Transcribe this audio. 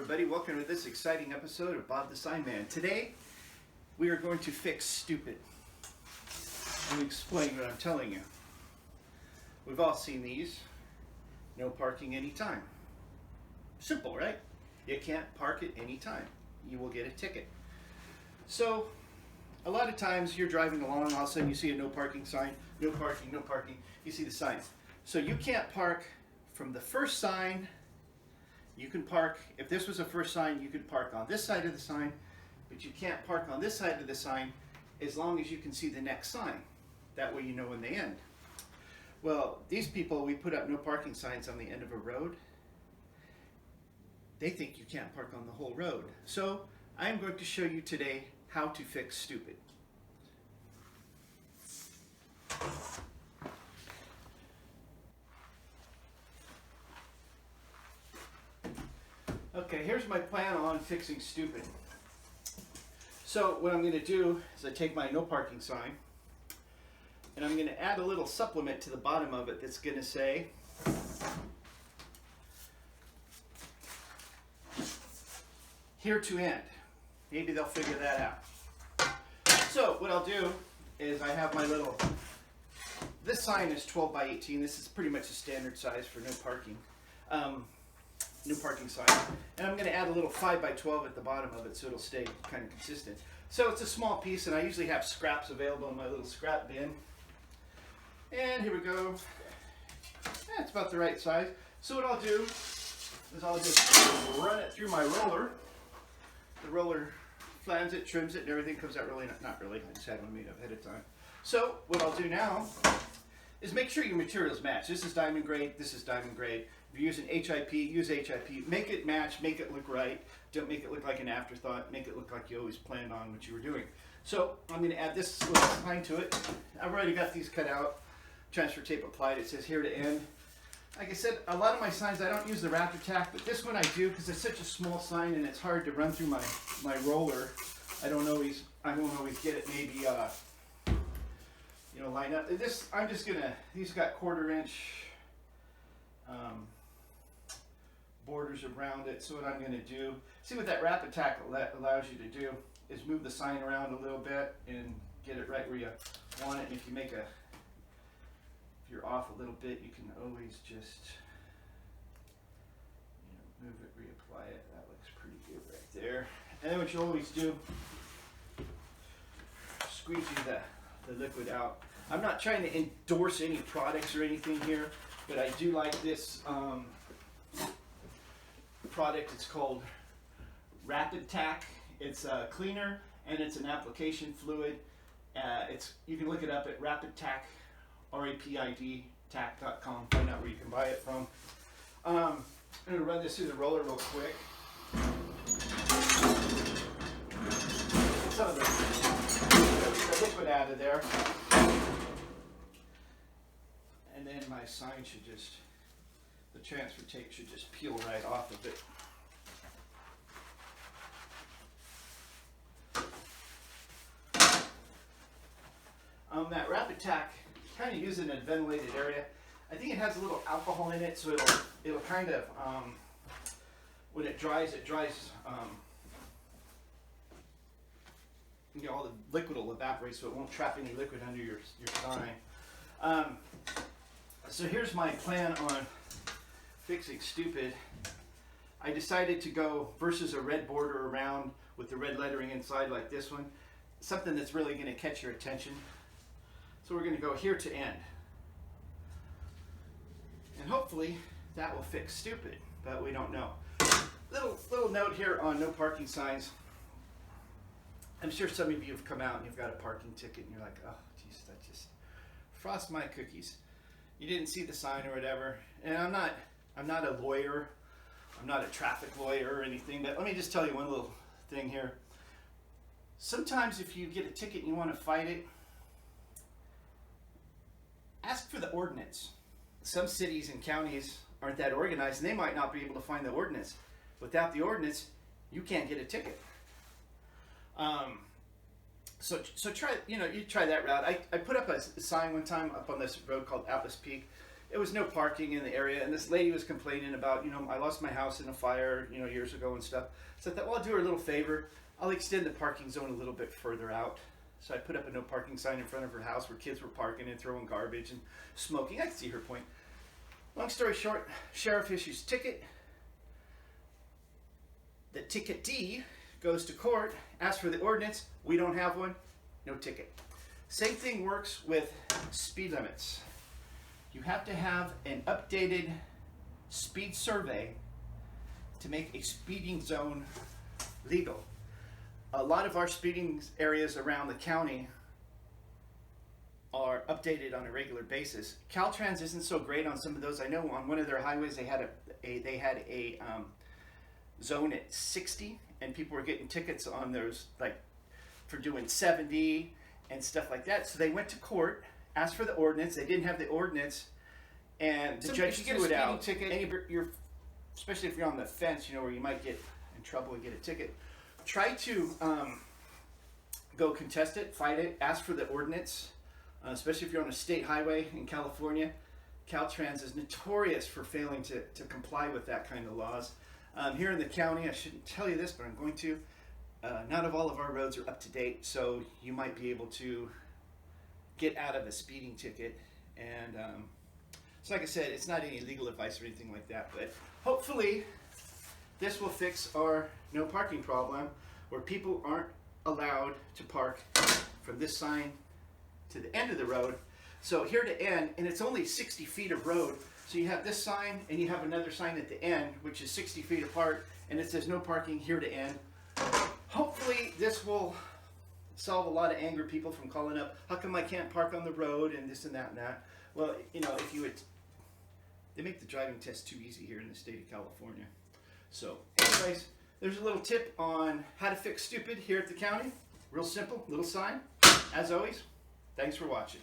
everybody, welcome to this exciting episode of Bob the Sign Man. Today we are going to fix stupid. Let me explain what I'm telling you. We've all seen these. No parking anytime. Simple, right? You can't park at any time. You will get a ticket. So a lot of times you're driving along, all of a sudden you see a no parking sign. No parking, no parking. You see the sign. So you can't park from the first sign. You can park, if this was a first sign, you could park on this side of the sign, but you can't park on this side of the sign as long as you can see the next sign. That way you know when they end. Well, these people, we put up no parking signs on the end of a road. They think you can't park on the whole road. So I'm going to show you today how to fix stupid. Okay, here's my plan on fixing stupid. So what I'm going to do is I take my no parking sign and I'm going to add a little supplement to the bottom of it that's going to say here to end. Maybe they'll figure that out. So what I'll do is I have my little, this sign is 12 by 18. This is pretty much a standard size for no parking. New parking sign, and I'm going to add a little 5 by 12 at the bottom of it so it'll stay kind of consistent. So it's a small piece, and I usually have scraps available in my little scrap bin. And here we go. That's about the right size. So what I'll do is I'll just run it through my roller. The roller flans it, trims it, and everything comes out really, not really, I just had one made up ahead of time. So what I'll do now is make sure your materials match. This is diamond grade, this is diamond grade. If you're using HIP, use HIP. Make it match, make it look right. Don't make it look like an afterthought. Make it look like you always planned on what you were doing. So I'm going to add this little sign to it. I've already got these cut out. Transfer tape applied. It says here to end. Like I said, a lot of my signs I don't use the Raptor Tack, but this one I do because it's such a small sign and it's hard to run through my roller. I won't always get it maybe line up. This I'm just gonna. These got 1/4 inch. Borders around it. So what I'm going to do, see what that Rapid Tack allows you to do is move the sign around a little bit and get it right where you want it. And if if you're off a little bit, you can always just move it, reapply it. That looks pretty good right there. And then what you always do, squeegee the liquid out. I'm not trying to endorse any products or anything here, but I do like this product. It's called Rapid Tack. It's a cleaner and it's an application fluid. You can look it up at Rapid Tack, RAPID tack.com. Find out where you can buy it from. I'm going to run this through the roller real quick. Get some of the liquid out of there. And then my sign should just, the transfer tape should just peel right off of it. That Rapid Tack, kind of use it in a ventilated area. I think it has a little alcohol in it, so it'll kind of, when it dries, all the liquid will evaporate, so it won't trap any liquid under your sign. So here's my plan on fixing stupid. I decided to go versus a red border around with the red lettering inside like this one, something that's really going to catch your attention. So we're going to go here to end. And hopefully that will fix stupid, but we don't know. Little note here on no parking signs. I'm sure some of you have come out and you've got a parking ticket and you're like, oh geez, that just frost my cookies. You didn't see the sign or whatever. And I'm not a lawyer. I'm not a traffic lawyer or anything, but let me just tell you one little thing here. Sometimes if you get a ticket and you want to fight it, ask for the ordinance. Some cities and counties aren't that organized and they might not be able to find the ordinance. Without the ordinance, you can't get a ticket. So try, you try that route. I put up a sign one time up on this road called Atlas Peak. it was no parking in the area, and this lady was complaining about, I lost my house in a fire, years ago and stuff. So I thought, well, I'll do her a little favor. I'll extend the parking zone a little bit further out. So I put up a no parking sign in front of her house where kids were parking and throwing garbage and smoking. I could see her point. Long story short, sheriff issues ticket. The ticketee goes to court, asks for the ordinance. We don't have one, no ticket. Same thing works with speed limits. You have to have an updated speed survey to make a speeding zone legal. A lot of our speeding areas around the county are updated on a regular basis. Caltrans isn't so great on some of those. I know on one of their highways they had a zone at 60, and people were getting tickets on those, like for doing 70 and stuff like that. So they went to court, asked for the ordinance. They didn't have the ordinance, and the judge threw it out. Ticket, and you're, especially if you're on the fence, where you might get in trouble and get a ticket. Try to go contest it, fight it, ask for the ordinance, especially if you're on a state highway in California. Caltrans is notorious for failing to comply with that kind of laws. Here in the county, I shouldn't tell you this, but I'm going to. Not all of our roads are up to date, so you might be able to get out of a speeding ticket. And so like I said, it's not any legal advice or anything like that, but hopefully this will fix our no parking problem, where people aren't allowed to park from this sign to the end of the road. So here to end, and it's only 60 feet of road, so you have this sign and you have another sign at the end, which is 60 feet apart, and it says no parking here to end. Hopefully this will solve a lot of anger, people from calling up, how come I can't park on the road and this and that and that. Well, if you would, they make the driving test too easy here in the state of California. So anyways, there's a little tip on how to fix stupid here at the county. Real simple, little sign. As always, thanks for watching.